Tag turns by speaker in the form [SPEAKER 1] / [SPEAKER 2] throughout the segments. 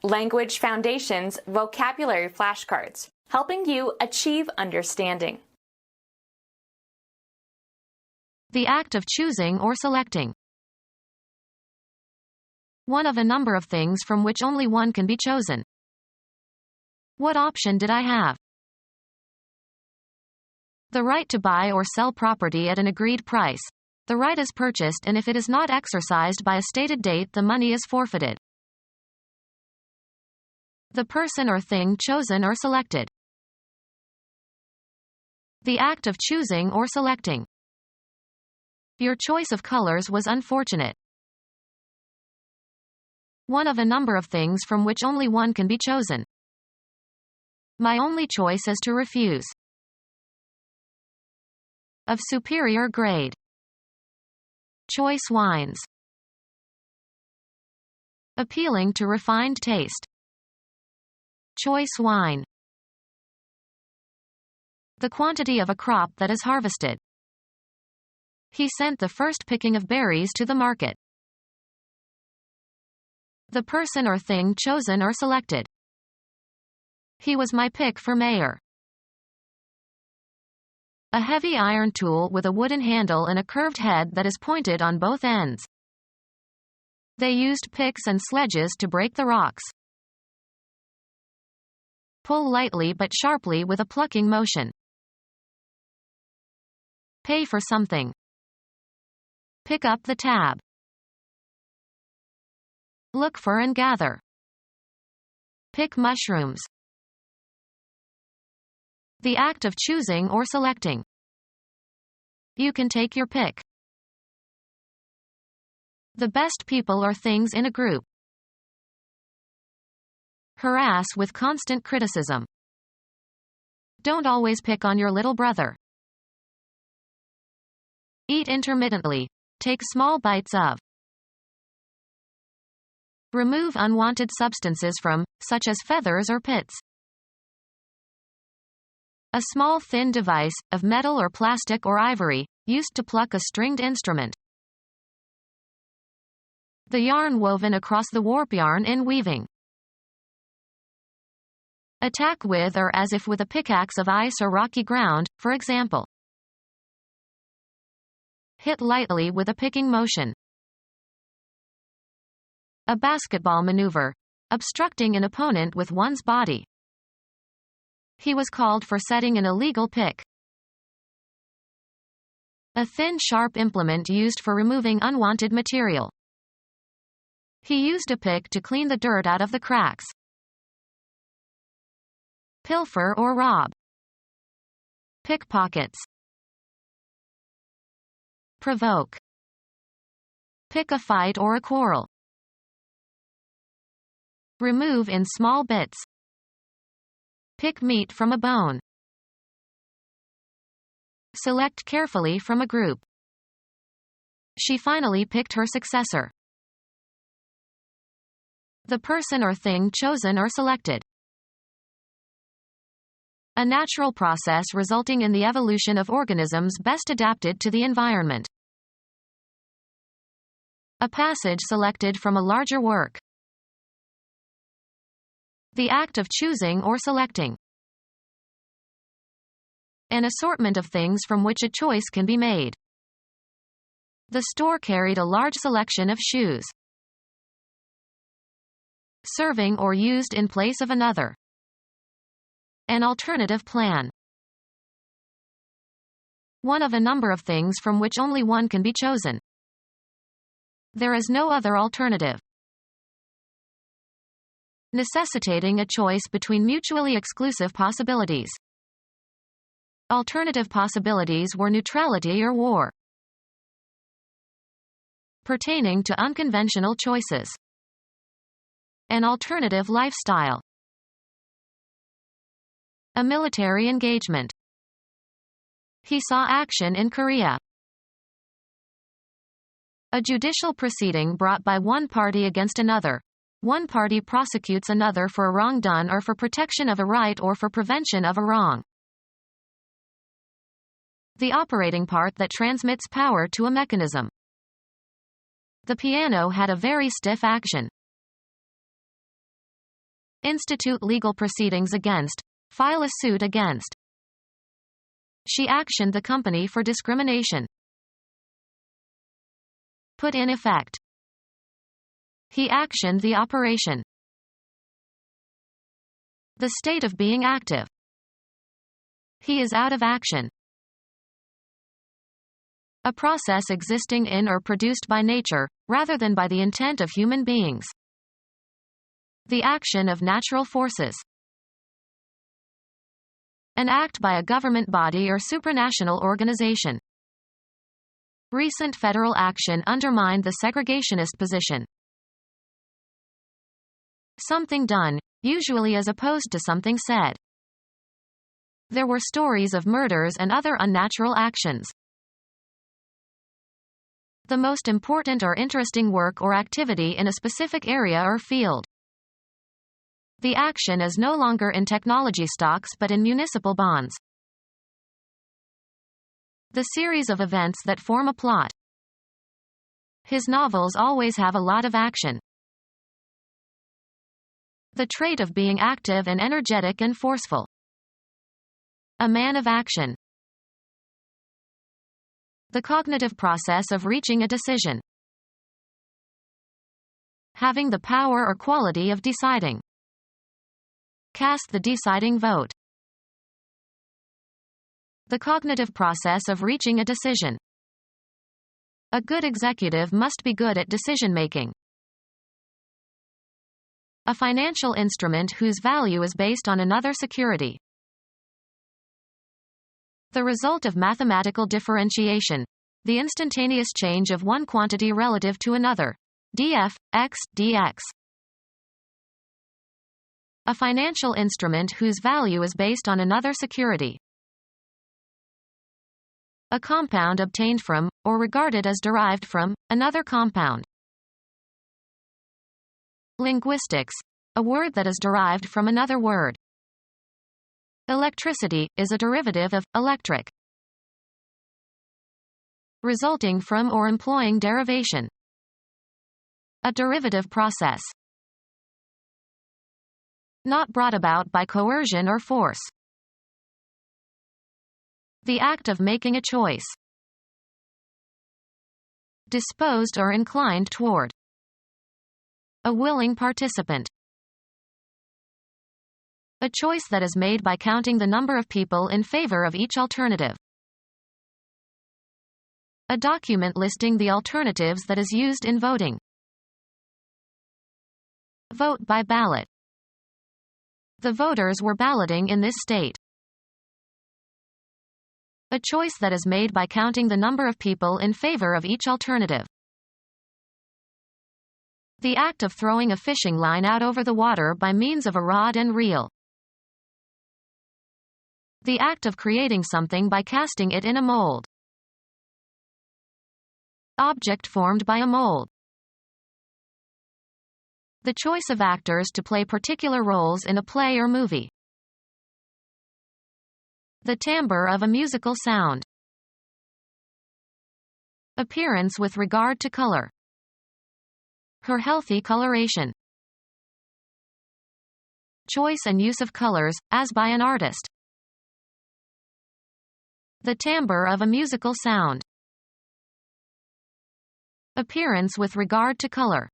[SPEAKER 1] Language Foundations Vocabulary Flashcards, helping you achieve understanding.
[SPEAKER 2] The act of choosing or selecting. One of a number of things from which only one can be chosen. What option did I have? The right to buy or sell property at an agreed price. The right is purchased, and if it is not exercised by a stated date, the money is forfeited. The person or thing chosen or selected. The act of choosing or selecting. Your choice of colors was unfortunate. One of a number of things from which only one can be chosen. My only choice is to refuse. Of superior grade. Choice wines. Appealing to refined taste. Choice wine. The quantity of a crop that is harvested. He sent the first picking of berries to the market. The person or thing chosen or selected. He was my pick for mayor. A heavy iron tool with a wooden handle and a curved head that is pointed on both ends. They used picks and sledges to break the rocks. Pull lightly but sharply with a plucking motion. Pay for something. Pick up the tab. Look for and gather. Pick mushrooms. The act of choosing or selecting. You can take your pick. The best people or things in a group. Harass with constant criticism. Don't always pick on your little brother. Eat intermittently. Take small bites of. Remove unwanted substances from, such as feathers or pits. A small thin device, of metal or plastic or ivory, used to pluck a stringed instrument. The yarn woven across the warp yarn in weaving. Attack with or as if with a pickaxe of ice or rocky ground, for example. Hit lightly with a picking motion. A basketball maneuver. Obstructing an opponent with one's body. He was called for setting an illegal pick. A thin, sharp implement used for removing unwanted material. He used a pick to clean the dirt out of the cracks. Pilfer or rob. Pickpockets. Provoke. Pick a fight or a quarrel. Remove in small bits. Pick meat from a bone. Select carefully from a group. She finally picked her successor. The person or thing chosen or selected. A natural process resulting in the evolution of organisms best adapted to the environment. A passage selected from a larger work. The act of choosing or selecting. An assortment of things from which a choice can be made. The store carried a large selection of shoes. Serving or used in place of another. An alternative plan. One of a number of things from which only one can be chosen. There is no other alternative. Necessitating a choice between mutually exclusive possibilities. Alternative possibilities were neutrality or war. Pertaining to unconventional choices. An alternative lifestyle. A military engagement. He saw action in Korea. A judicial proceeding brought by one party against another. One party prosecutes another for a wrong done or for protection of a right or for prevention of a wrong. The operating part that transmits power to a mechanism. The piano had a very stiff action. institute legal proceedings against, file a suit against. She actioned the company for discrimination. Put in effect. He actioned the operation. The state of being active. He is out of action. A process existing in or produced by nature, rather than by the intent of human beings. The action of natural forces. An act by a government body or supranational organization. Recent federal action undermined the segregationist position. Something done, usually as opposed to something said. There were stories of murders and other unnatural actions. The most important or interesting work or activity in a specific area or field. The action is no longer in technology stocks but in municipal bonds. The series of events that form a plot. His novels always have a lot of action. The trait of being active and energetic and forceful. A man of action. The cognitive process of reaching a decision. Having the power or quality of deciding. Cast the deciding vote. The cognitive process of reaching a decision. A good executive must be good at decision-making. A financial instrument whose value is based on another security. The result of mathematical differentiation. The instantaneous change of one quantity relative to another. df, x, dx. A financial instrument whose value is based on another security. A compound obtained from, or regarded as derived from, another compound. Linguistics. A word that is derived from another word. Electricity is a derivative of electric. Resulting from or employing derivation. A derivative process. Not brought about by coercion or force. The act of making a choice. Disposed or inclined toward. A willing participant. A choice that is made by counting the number of people in favor of each alternative. A document listing the alternatives that is used in voting. Vote by ballot. The voters were balloting in this state. A choice that is made by counting the number of people in favor of each alternative. The act of throwing a fishing line out over the water by means of a rod and reel. The act of creating something by casting it in a mold. Object formed by a mold. The choice of actors to play particular roles in a play or movie. The timbre of a musical sound. Appearance with regard to color. Her healthy coloration. Choice and use of colors, as by an artist. The timbre of a musical sound. Appearance with regard to color.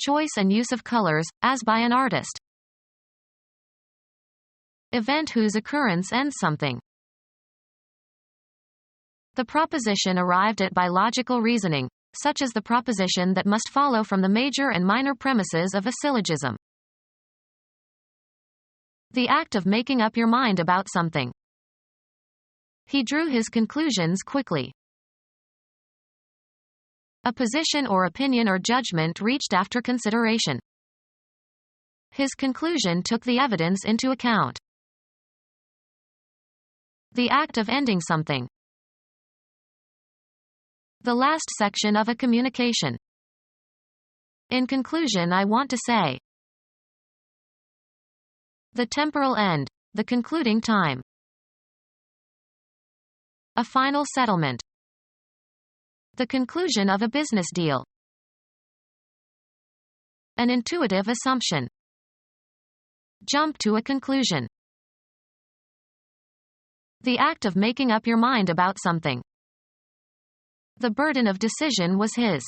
[SPEAKER 2] Choice and use of colors, as by an artist. Event whose occurrence ends something. The proposition arrived at by logical reasoning, such as the proposition that must follow from the major and minor premises of a syllogism. The act of making up your mind about something. He drew his conclusions quickly. A position or opinion or judgment reached after consideration. His conclusion took the evidence into account. The act of ending something. The last section of a communication. In conclusion, I want to say. The temporal end, the concluding time. A final settlement. The conclusion of a business deal. An intuitive assumption. Jump to a conclusion. The act of making up your mind about something. The burden of decision was his.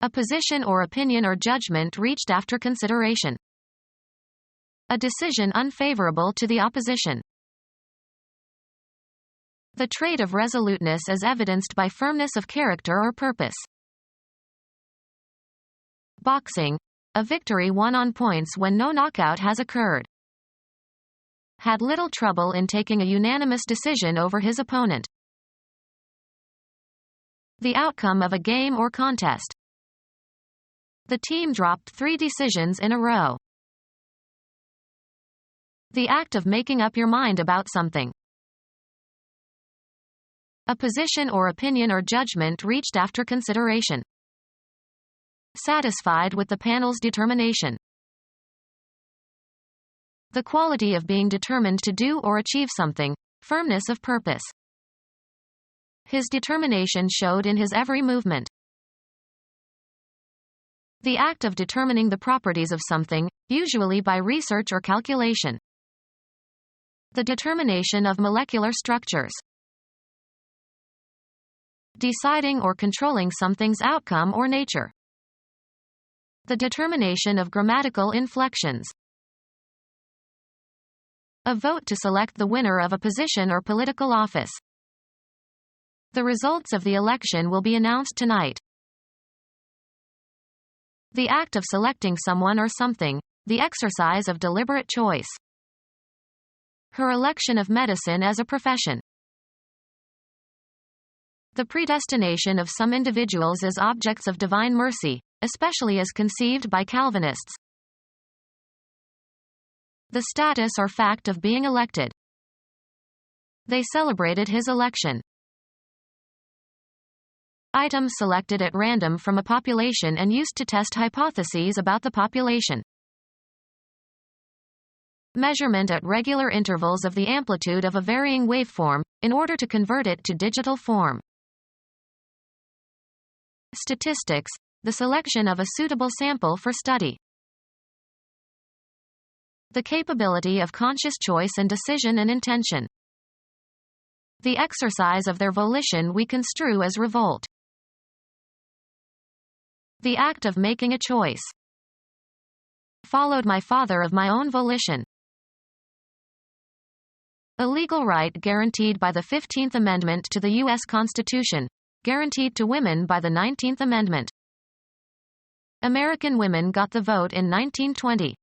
[SPEAKER 2] A position or opinion or judgment reached after consideration. A decision unfavorable to the opposition. The trait of resoluteness is evidenced by firmness of character or purpose. Boxing. A victory won on points when no knockout has occurred. Had little trouble in taking a unanimous decision over his opponent. The outcome of a game or contest. The team dropped 3 decisions in a row. The act of making up your mind about something. A position or opinion or judgment reached after consideration. Satisfied with the panel's determination. The quality of being determined to do or achieve something. Firmness of purpose. His determination showed in his every movement. The act of determining the properties of something, usually by research or calculation. The determination of molecular structures. Deciding or controlling something's outcome or nature. The determination of grammatical inflections. A vote to select the winner of a position or political office. The results of the election will be announced tonight. The act of selecting someone or something, the exercise of deliberate choice. Her election of medicine as a profession. The predestination of some individuals as objects of divine mercy, especially as conceived by Calvinists. The status or fact of being elected. They celebrated his election. Items selected at random from a population and used to test hypotheses about the population. Measurement at regular intervals of the amplitude of a varying waveform, in order to convert it to digital form. Statistics, the selection of a suitable sample for study. The capability of conscious choice and decision and intention. The exercise of their volition we construe as revolt. The act of making a choice. Followed my father of my own volition. A legal right guaranteed by the 15th Amendment to the U.S. Constitution, guaranteed to women by the 19th Amendment. American women got the vote in 1920.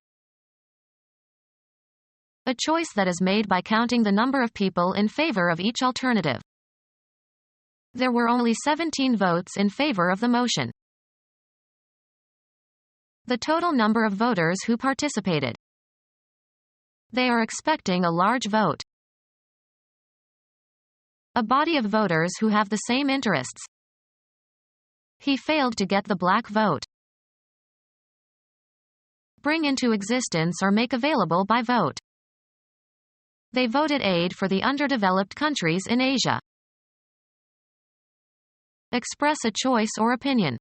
[SPEAKER 2] A choice that is made by counting the number of people in favor of each alternative. There were only 17 votes in favor of the motion. The total number of voters who participated. They are expecting a large vote. A body of voters who have the same interests. He failed to get the black vote. Bring into existence or make available by vote. They voted aid for the underdeveloped countries in Asia. Express a choice or opinion.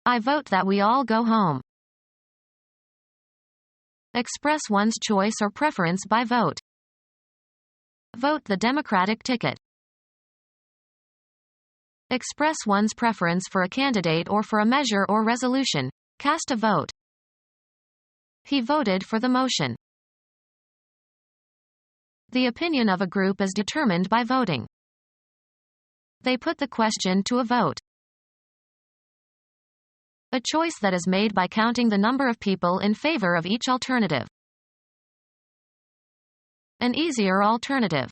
[SPEAKER 2] I vote that we all go home. Express one's choice or preference by vote. Vote the Democratic ticket. Express one's preference for a candidate or for a measure or resolution. Cast a vote. He voted for the motion. The opinion of a group is determined by voting. They put the question to a vote. A choice that is made by counting the number of people in favor of each alternative. An easier alternative.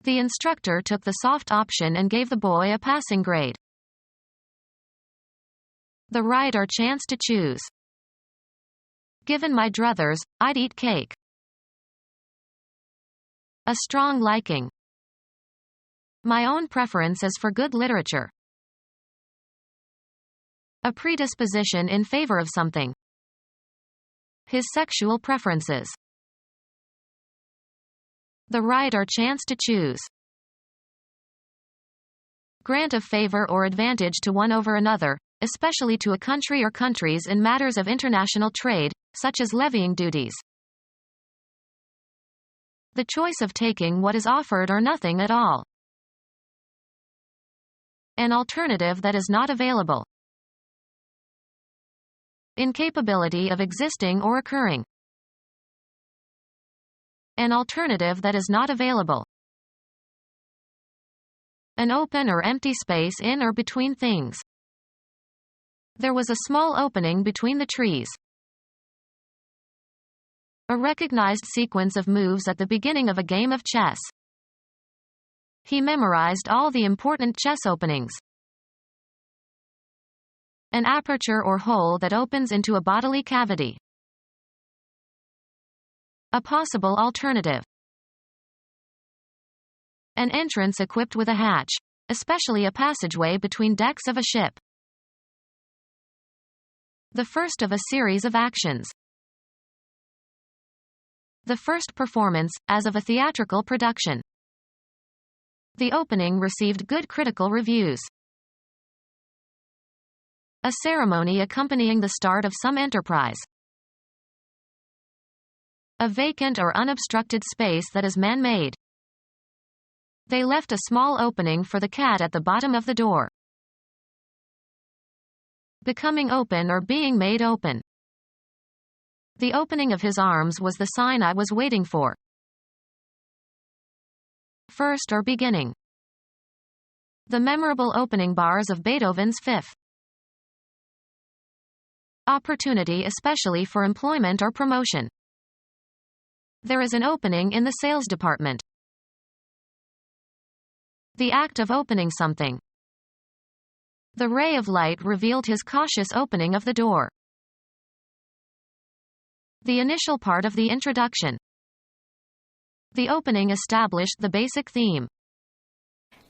[SPEAKER 2] The instructor took the soft option and gave the boy a passing grade. The right or chance to choose. Given my druthers, I'd eat cake. A strong liking. My own preference is for good literature. A predisposition in favor of something. His sexual preferences. The right or chance to choose. grant of favor or advantage to one over another, especially to a country or countries in matters of international trade, such as levying duties. The choice of taking what is offered or nothing at all. An alternative that is not available. Incapability of existing or occurring. An alternative that is not available. An open or empty space in or between things. There was a small opening between the trees. A recognized sequence of moves at the beginning of a game of chess. He memorized all the important chess openings. An aperture or hole that opens into a bodily cavity. A possible alternative. An entrance equipped with a hatch, especially a passageway between decks of a ship. The first of a series of actions. The first performance, as of a theatrical production. The opening received good critical reviews. A ceremony accompanying the start of some enterprise. A vacant or unobstructed space that is man-made. They left a small opening for the cat at the bottom of the door. Becoming open or being made open. The opening of his arms was the sign I was waiting for. First or beginning. The memorable opening bars of Beethoven's Fifth. Opportunity especially for employment or promotion. There is an opening in the sales department. The act of opening something. The ray of light revealed his cautious opening of the door. The initial part of the introduction. The opening established the basic theme.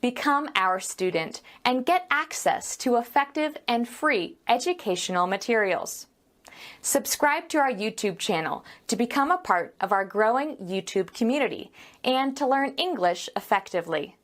[SPEAKER 1] Become our student and get access to effective and free educational materials. Subscribe to our YouTube channel to become a part of our growing YouTube community and to learn English effectively.